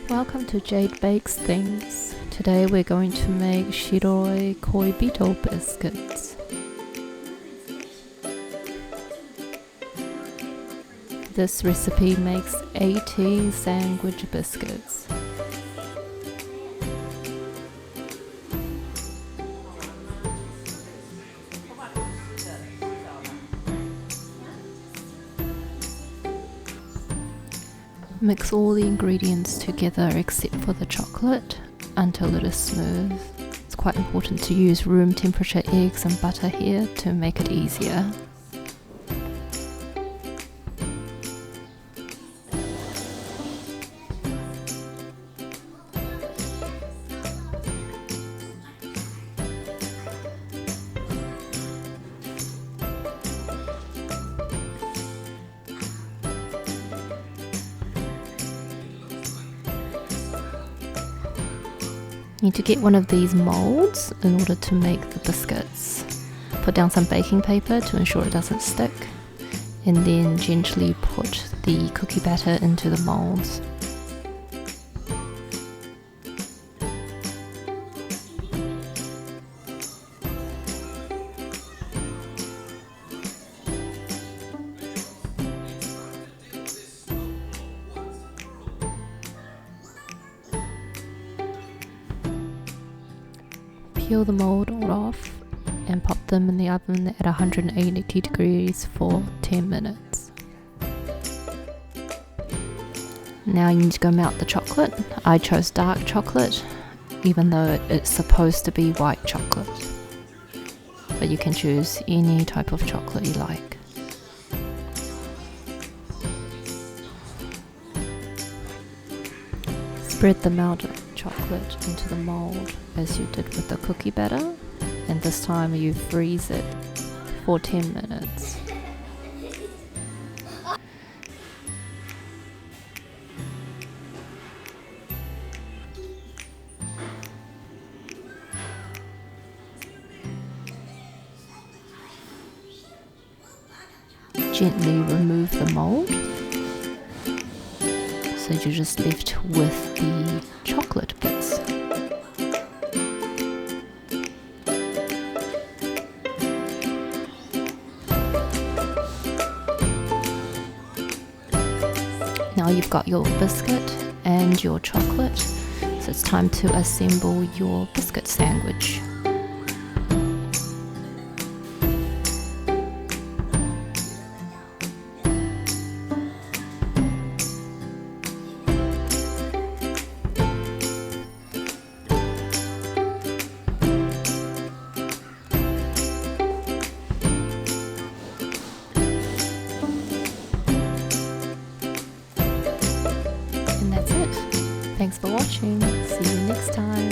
Welcome to Jade.bakes.things. Today we're going to make Shiroi Koibito biscuits. This recipe makes 80 sandwich biscuits. Mix all the ingredients together except for the chocolate until it is smooth. It's quite important to use room temperature eggs and butter here to make it easier. Need to get one of these molds in order to make the biscuits. Put down some baking paper to ensure it doesn't stick, and then gently put the cookie batter into the molds. Peel the mold all off and pop them in the oven at 180 degrees for 10 minutes. Now you need to go melt the chocolate. I chose dark chocolate, even though it's supposed to be white chocolate. But you can choose any type of chocolate you like. Spread the melted chocolate into the mold as you did with the cookie batter, and this time you freeze it for 10 minutes. Gently remove the mold, so you're just left with the chocolate bits. Now you've got your biscuit and your chocolate, so it's time to assemble your biscuit sandwich. And that's it. Thanks for watching. See you next time.